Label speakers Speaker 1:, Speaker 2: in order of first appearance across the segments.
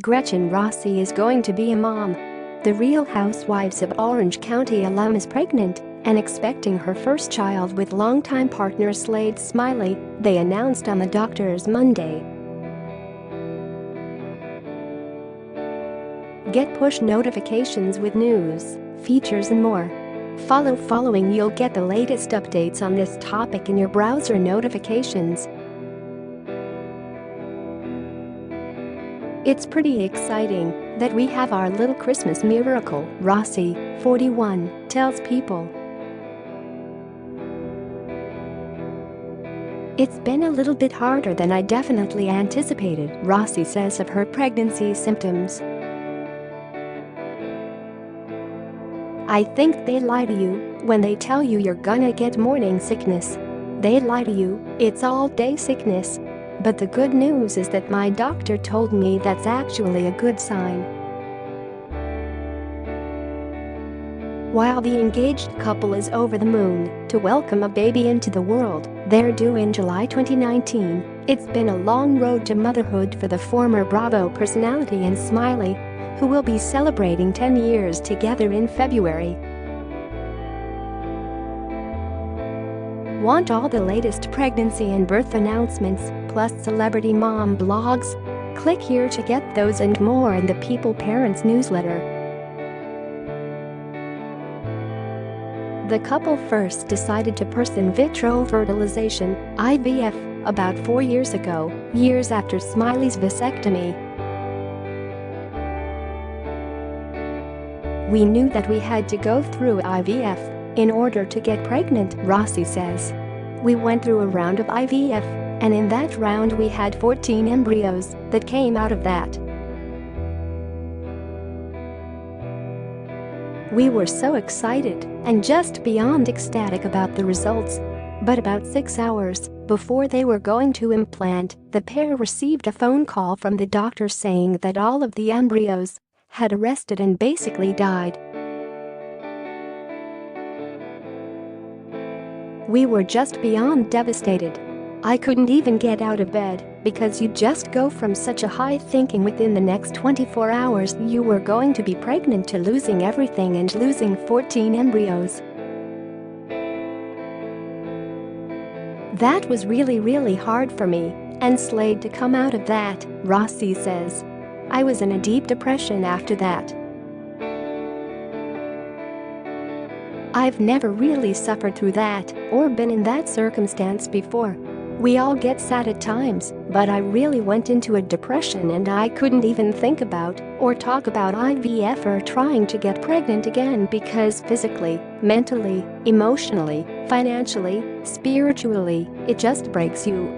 Speaker 1: Gretchen Rossi is going to be a mom. The Real Housewives of Orange County alum is pregnant and expecting her first child with longtime partner Slade Smiley, they announced on the doctors Monday. Get push notifications with news, features and more. Following you'll get the latest updates on this topic in your browser notifications. It's pretty exciting that we have our little Christmas miracle, Rossi, 41, tells People. It's been a little bit harder than I definitely anticipated, Rossi says of her pregnancy symptoms. I think they lie to you when they tell you you're gonna get morning sickness. They lie to you, it's all day sickness. But the good news is that my doctor told me that's actually a good sign. While the engaged couple is over the moon to welcome a baby into the world, they're due in July 2019, it's been a long road to motherhood for the former Bravo personality and Smiley, who will be celebrating 10 years together in February. Want all the latest pregnancy and birth announcements, plus celebrity mom blogs? Click here to get those and more in the People Parents newsletter. The couple first decided to pursue in vitro fertilization, IVF, about 4 years ago, years after Smiley's vasectomy. We knew that we had to go through IVF in order to get pregnant, Rossi says. We went through a round of IVF, and in that round we had 14 embryos that came out of that. We were so excited and just beyond ecstatic about the results. But about 6 hours before they were going to implant, the pair received a phone call from the doctor saying that all of the embryos had arrested and basically died. We were just beyond devastated. I couldn't even get out of bed because you just go from such a high thinking within the next 24 hours you were going to be pregnant to losing everything and losing 14 embryos. That was really hard for me and Slade to come out of that, Rossi says. I was in a deep depression after that. I've never really suffered through that or been in that circumstance before. We all get sad at times, but I really went into a depression and I couldn't even think about or talk about IVF or trying to get pregnant again because physically, mentally, emotionally, financially, spiritually, it just breaks you.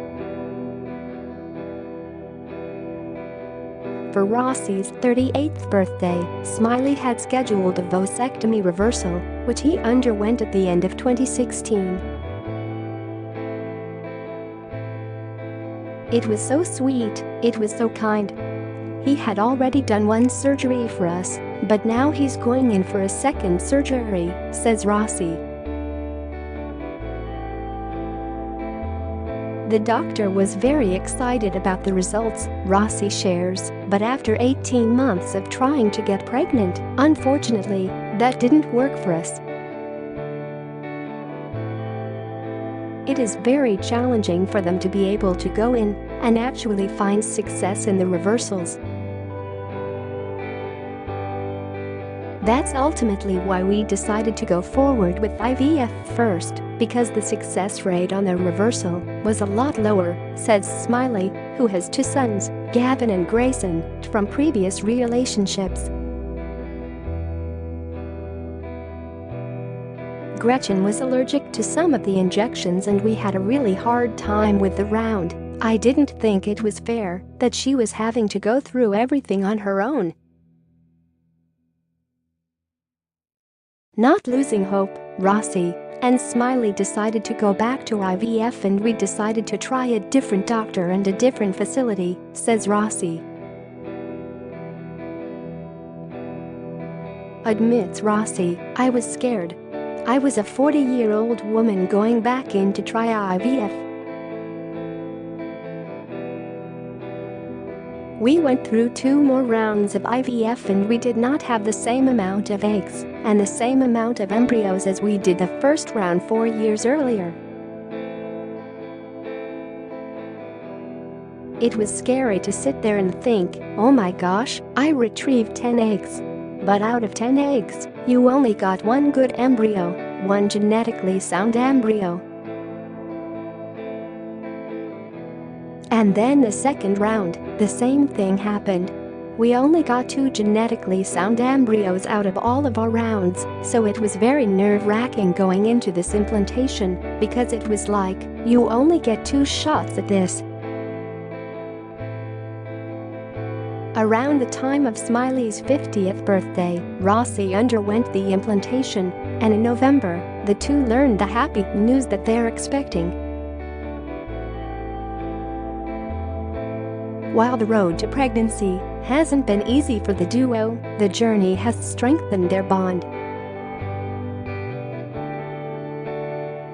Speaker 1: For Rossi's 38th birthday, Smiley had scheduled a vasectomy reversal, which he underwent at the end of 2016. It was so sweet, it was so kind. He had already done one surgery for us, but now he's going in for a second surgery, says Rossi. The doctor was very excited about the results, Rossi shares, but after 18 months of trying to get pregnant, unfortunately, that didn't work for us. It is very challenging for them to be able to go in and actually find success in the reversals. That's ultimately why we decided to go forward with IVF first, because the success rate on the reversal was a lot lower, says Smiley, who has 2 sons, Gavin and Grayson, from previous relationships. Gretchen was allergic to some of the injections and we had a really hard time with the round. I didn't think it was fair that she was having to go through everything on her own. Not losing hope, Rossi and Smiley decided to go back to IVF and we decided to try a different doctor and a different facility, says Rossi. Admits Rossi, I was scared. I was a 40-year-old woman going back in to try IVF. We went through 2 more rounds of IVF and we did not have the same amount of eggs and the same amount of embryos as we did the first round 4 years earlier. It was scary to sit there and think, oh my gosh, I retrieved 10 eggs. But out of 10 eggs, you only got 1 good embryo, 1 genetically sound embryo. And then the second round, the same thing happened. We only got 2 genetically sound embryos out of all of our rounds, so it was very nerve-wracking going into this implantation because it was like, you only get 2 shots at this. Around the time of Smiley's 50th birthday, Rossi underwent the implantation, and in November, the two learned the happy news that they're expecting. While the road to pregnancy hasn't been easy for the duo, the journey has strengthened their bond.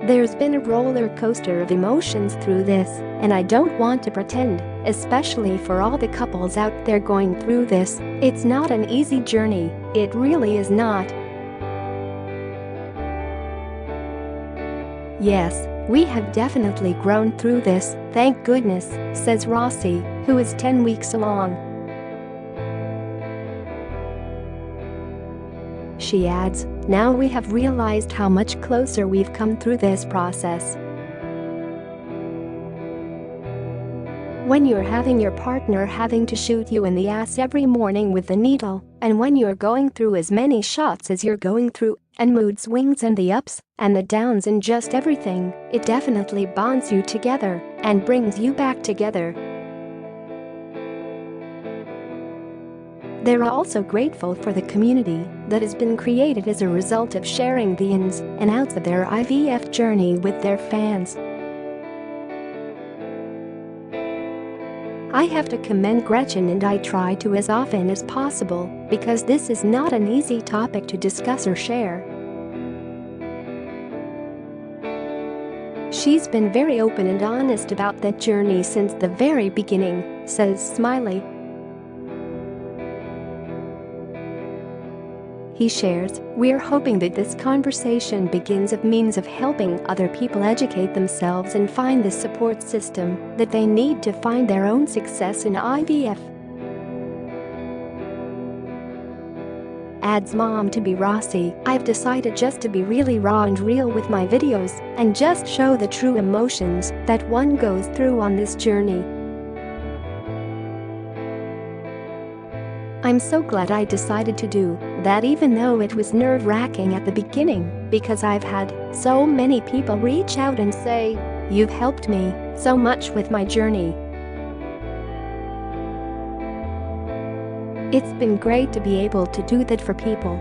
Speaker 1: There's been a roller coaster of emotions through this, and I don't want to pretend, especially for all the couples out there going through this, it's not an easy journey, it really is not. Yes, we have definitely grown through this, thank goodness, says Rossi, who is 10 weeks along. She adds, now we have realized how much closer we've come through this process. When you're having your partner having to shoot you in the ass every morning with the needle, and when you're going through as many shots as you're going through, and mood swings and the ups and the downs and just everything, it definitely bonds you together and brings you back together. They're also grateful for the community that has been created as a result of sharing the ins and outs of their IVF journey with their fans. I have to commend Gretchen, and I try to as often as possible because this is not an easy topic to discuss or share. She's been very open and honest about that journey since the very beginning, says Smiley. He shares, we're hoping that this conversation begins a means of helping other people educate themselves and find the support system that they need to find their own success in IVF. Adds mom-to-be Rossi, I've decided just to be really raw and real with my videos and just show the true emotions that one goes through on this journey. I'm so glad I decided to do that, even though it was nerve-wracking at the beginning, because I've had so many people reach out and say, you've helped me so much with my journey. It's been great to be able to do that for people.